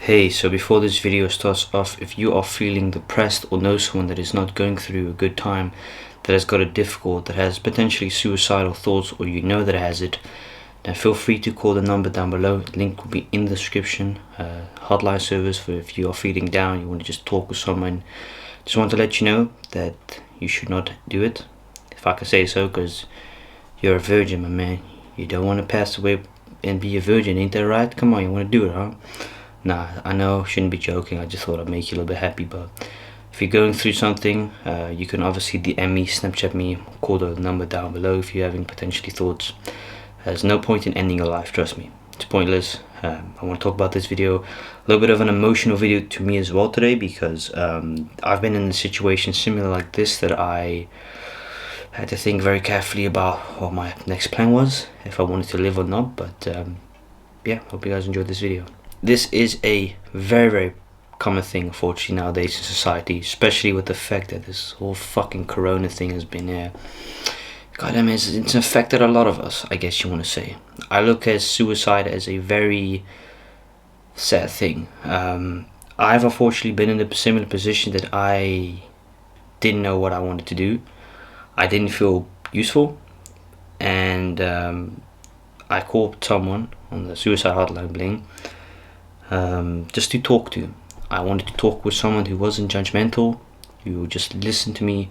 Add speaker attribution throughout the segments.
Speaker 1: Hey, so before this video starts off, if you are feeling depressed or know someone that is not going through a good time, that has got it difficult, that has potentially suicidal thoughts, or you know that has it, then feel free to call the number down below. The link will be in the description. Hotline service for if you are feeling down, you want to just talk with someone. Just want to let you know that you should not do it, if I can say so, because you're a virgin, my man. You don't want to pass away and be a virgin, ain't that right? Come on, you want to do it, huh? Nah, I know I shouldn't be joking. I just thought I'd make you a little bit happy. But if you're going through something, you can obviously DM me, Snapchat me, call the number down below if you're having potentially thoughts. There's no point in ending your life, trust me. It's pointless. I want to talk about this video, a little bit of an emotional video to me as well today, because I've been in a situation similar like this, that I had to think very carefully about what my next plan was, if I wanted to live or not. But yeah, hope you guys enjoyed this video. This is a very common thing, unfortunately, nowadays in society, especially with the fact that this whole fucking corona thing has been goddamn, it's affected a lot of us, I guess you want to say. I look at suicide as a very sad thing. I've unfortunately been in a similar position that I didn't know what I wanted to do. I didn't feel useful, and I called someone on the suicide hotline bling, just to talk to. I wanted to talk with someone who wasn't judgmental, who would just listen to me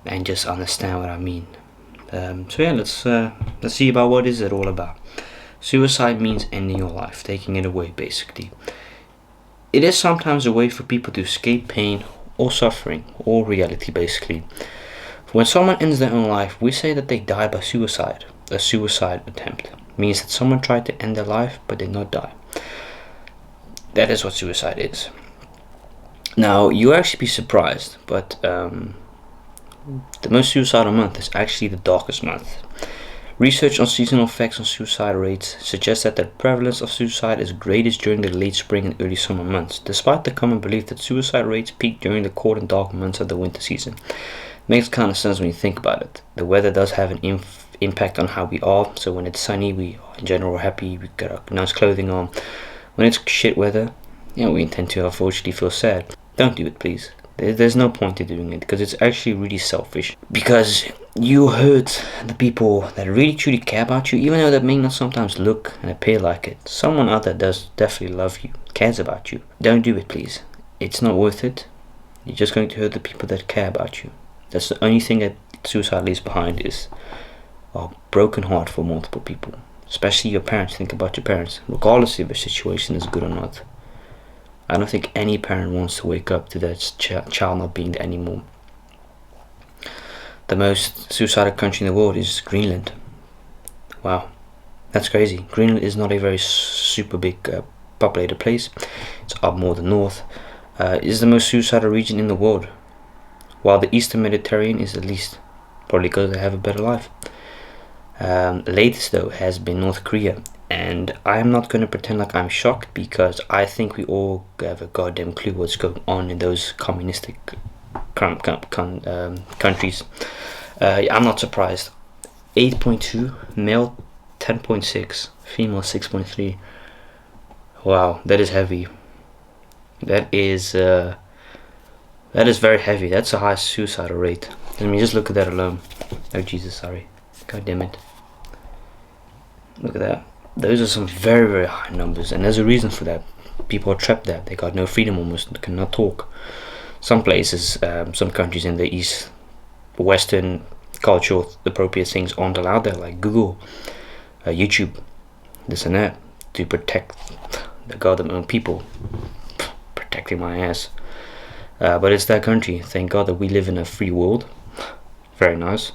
Speaker 1: and just understand what I mean. So yeah, let's see about what is it all about. Suicide means ending your life, taking it away, basically. It is sometimes a way for people to escape pain or suffering or reality, basically. When someone ends their own life, we say that they died by suicide. A suicide attempt means that someone tried to end their life but did not die. That is what suicide is. Now, you'll actually be surprised, but the most suicidal month is actually the darkest month. Research on seasonal effects on suicide rates suggests that the prevalence of suicide is greatest during the late spring and early summer months, despite the common belief that suicide rates peak during the cold and dark months of the winter season. Makes kind of sense when you think about it. The weather does have an impact on how we are, so when it's sunny, we in general are happy, we got our nice clothing on. When it's shit weather, we tend to unfortunately feel sad. Don't do it, please. There's no point in doing it, because it's actually really selfish. Because you hurt the people that really truly care about you, even though that may not sometimes look and appear like it. Someone out there does definitely love you, cares about you. Don't do it, please. It's not worth it. You're just going to hurt the people that care about you. That's the only thing that suicide leaves behind, is a broken heart for multiple people. Especially your parents. Think about your parents, regardless if the situation is good or not. I don't think any parent wants to wake up to that child not being there anymore. The most suicidal country in the world is Greenland. Wow, that's crazy. Greenland is not a very super big populated place. It's up more the north. It is the most suicidal region in the world, while the Eastern Mediterranean is at least, probably because they have a better life. Latest though has been North Korea, and I'm not going to pretend like I'm shocked, because I think we all have a goddamn clue what's going on in those communistic countries. I'm not surprised. 8.2, male 10.6, female 6.3. Wow, that is heavy. That is very heavy. That's a high suicidal rate. Let me just look at that alone. Oh Jesus, sorry. God damn it. Look at that. Those are some very high numbers, and there's a reason for that. People are trapped there. They got no freedom almost, they cannot talk. Some places, some countries in the East, Western cultural appropriate things aren't allowed there, like Google, YouTube, this and that, to protect the goddamn own people. Protecting my ass. But it's that country. Thank God that we live in a free world. Very nice.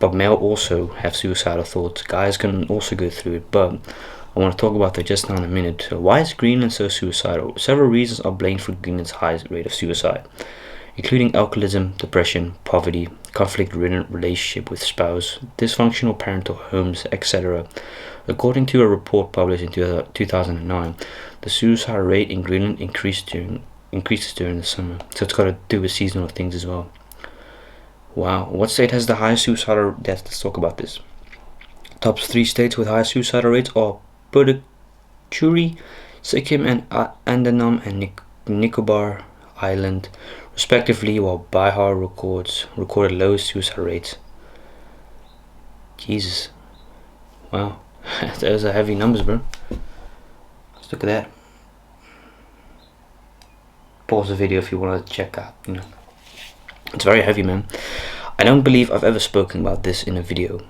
Speaker 1: But male also have suicidal thoughts. Guys can also go through it, but I want to talk about that just now in a minute. So why is Greenland so suicidal? Several reasons are blamed for Greenland's high rate of suicide, including alcoholism, depression, poverty, conflict-ridden relationship with spouse, dysfunctional parental homes, etc. According to a report published in 2009, the suicide rate in Greenland increases during the summer. So it's got to do with seasonal things as well. Wow, what state has the highest suicidal deaths? Let's talk about this. Top 3 states with high suicidal rates are Puducherry, Sikkim and Andaman and Nicobar Island, respectively, while Bihar recorded lowest suicide rates. Jesus, wow, those are heavy numbers, bro. Let's look at that. Pause the video if you want to check out. It's very heavy, man. I don't believe I've ever spoken about this in a video.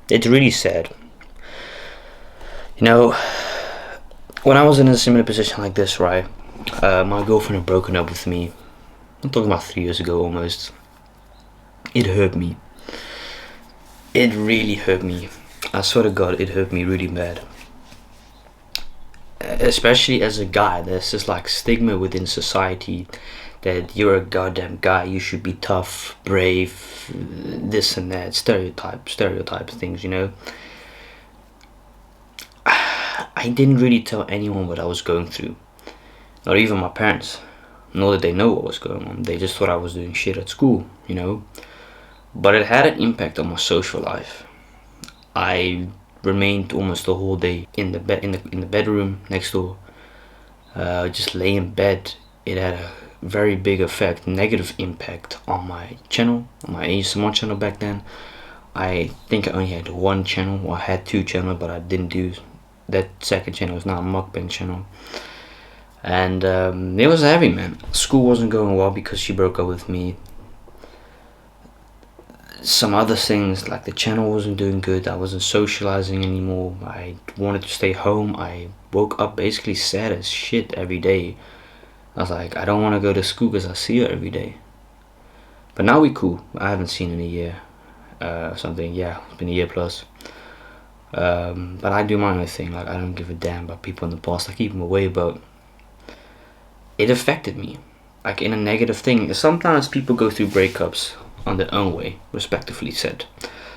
Speaker 1: It's really sad. When I was in a similar position like this, right, my girlfriend had broken up with me. I'm talking about 3 years ago almost. It hurt me. It really hurt me. I swear to God, it hurt me really bad. Especially as a guy, there's this like stigma within society that you're a goddamn guy, you should be tough, brave, this and that, stereotype things, I didn't really tell anyone what I was going through, not even my parents, nor did they know what was going on. They just thought I was doing shit at school, but it had an impact on my social life. I remained almost the whole day in the bedroom next door, just lay in bed. It had a very big effect, negative impact on my channel, on my ASMR channel back then. I think I only had one channel, or I had two channels, but I didn't do that second channel. It's not a mukbang channel, and it was heavy, man. School wasn't going well because she broke up with me. Some other things, like the channel wasn't doing good. I wasn't socializing anymore. I wanted to stay home. I woke up basically sad as shit every day. I was like, I don't want to go to school because I see her every day. But now we cool. I haven't seen her in a year. Something, yeah, it's been a year plus. But I do my own thing. Like, I don't give a damn about people in the past. I keep them away, but it affected me, like in a negative thing. Sometimes people go through breakups on their own way, respectively said.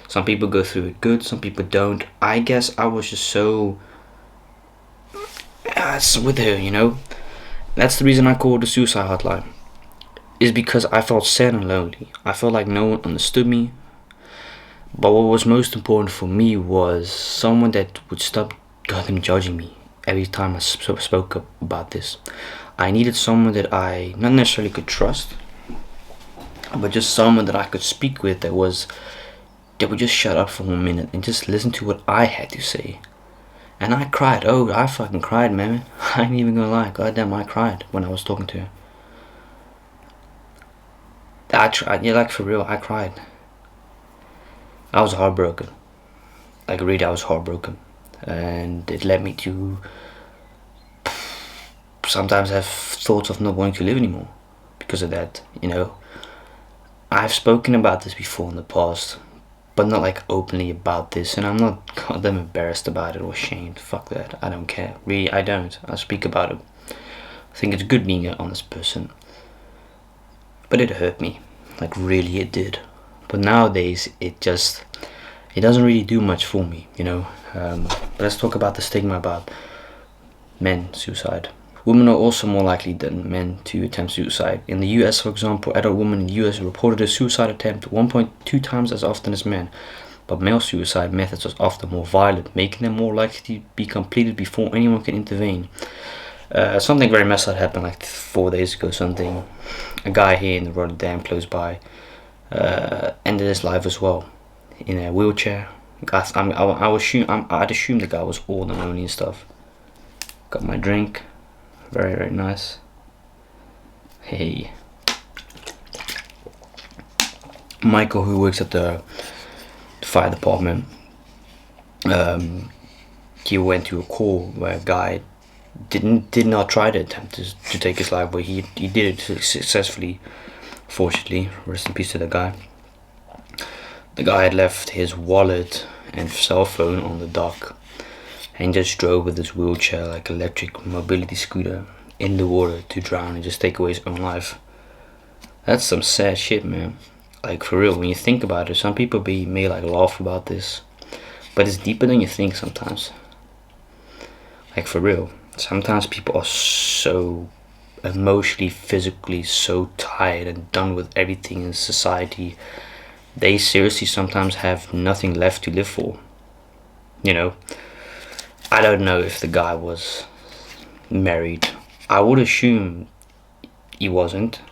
Speaker 1: Some people go through it good, some people don't. I guess I was just so with her, That's the reason I called the suicide hotline, is because I felt sad and lonely. I felt like no one understood me. But what was most important for me was someone that would stop goddamn judging me every time I spoke up about this. I needed someone that I not necessarily could trust, but just someone that I could speak with that would just shut up for 1 minute and just listen to what I had to say. And I cried. Oh, I fucking cried, man. I ain't even gonna lie. Goddamn, I cried when I was talking to her. I tried. Yeah, like for real, I cried. I was heartbroken. Like really, I was heartbroken. And it led me to sometimes have thoughts of not wanting to live anymore because of that, I've spoken about this before in the past, but not like openly about this, and I'm not goddamn embarrassed about it or ashamed. Fuck that. I don't care. Really, I don't. I speak about it. I think it's good being an honest person. But it hurt me. Like really it did. But nowadays it doesn't really do much for me, But let's talk about the stigma about men suicide. Women are also more likely than men to attempt suicide. In the US, for example, adult women in the US reported a suicide attempt 1.2 times as often as men. But male suicide methods are often more violent, making them more likely to be completed before anyone can intervene. Something very messed up happened like 4 days ago. A guy here in Rotterdam, close by, ended his life as well in a wheelchair. I'd assume the guy was old and lonely and stuff. Got my drink. Very, very nice. Hey. Michael, who works at the fire department, he went to a call where a guy did not try to attempt to take his life, but he did it successfully, fortunately. Rest in peace to the guy. The guy had left his wallet and cell phone on the dock and just drove with his wheelchair, like electric mobility scooter, in the water to drown and just take away his own life. That's some sad shit, man. Like for real, when you think about it, some people may like laugh about this, but it's deeper than you think sometimes. Like for real, sometimes people are so emotionally, physically so tired and done with everything in society, they seriously sometimes have nothing left to live for, I don't know if the guy was married. I would assume he wasn't,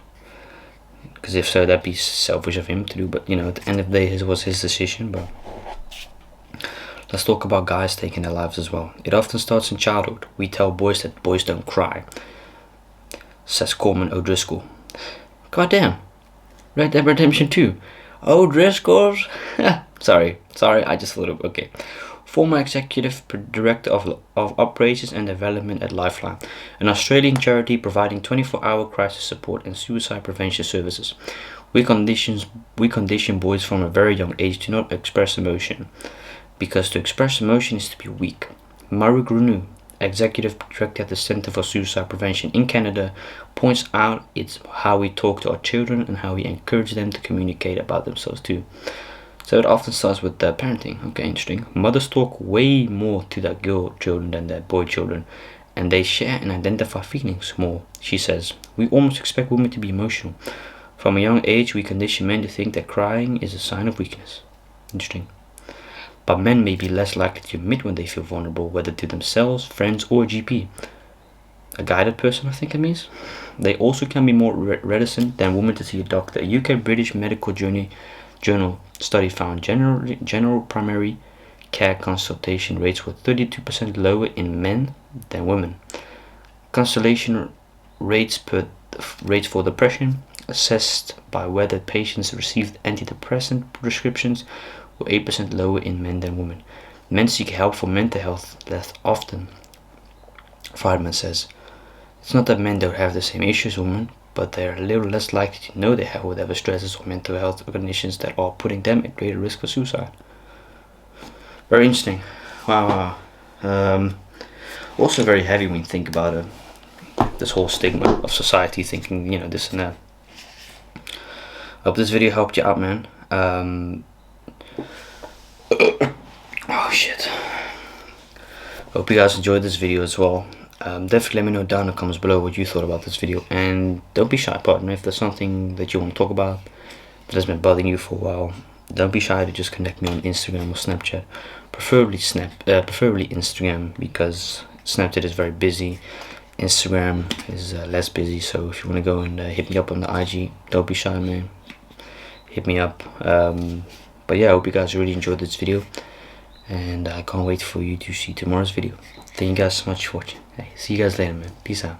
Speaker 1: because if so, that'd be selfish of him to do. But you know, at the end of the day, it was his decision. But let's talk about guys taking their lives as well. It often starts in childhood. We tell boys that boys don't cry, says Coleman O'Driscoll. Goddamn, Red Dead Redemption 2. O'Driscoll's. sorry, I just thought of, okay. Former Executive Director of Operations and Development at Lifeline, an Australian charity providing 24-hour crisis support and suicide prevention services. We condition boys from a very young age to not express emotion, because to express emotion is to be weak. Maru Grunu, Executive Director at the Centre for Suicide Prevention in Canada, points out it's how we talk to our children and how we encourage them to communicate about themselves too. So it often starts with parenting. Okay, interesting. Mothers talk way more to their girl children than their boy children, and they share and identify feelings more, she says. We almost expect women to be emotional. From a young age, we condition men to think that crying is a sign of weakness. Interesting. But men may be less likely to admit when they feel vulnerable, whether to themselves, friends, or a GP. A guided person, I think it means. They also can be more reticent than women to see a doctor. A UK British Medical Journal study found general primary care consultation rates were 32% lower in men than women. Consultation rates for depression, assessed by whether patients received antidepressant prescriptions, were 8% lower in men than women. Men seek help for mental health less often, Friedman says. It's not that men don't have the same issues as women, but they're a little less likely to know they have whatever stresses or mental health conditions that are putting them at greater risk for suicide. Very interesting. Wow. Also very heavy when you think about it. This whole stigma of society thinking, this and that. I hope this video helped you out, man. Oh shit. Hope you guys enjoyed this video as well. Definitely let me know down in the comments below what you thought about this video, and don't be shy, partner. If there's something that you want to talk about that has been bothering you for a while, don't be shy to just connect me on Instagram or Snapchat, preferably Instagram, because Snapchat is very busy, Instagram is less busy. So if you want to go and hit me up on the IG, don't be shy, man, hit me up. But yeah, I hope you guys really enjoyed this video, and I can't wait for you to see tomorrow's video. Thank you guys so much for watching. Hey, see you guys later, man. Peace out.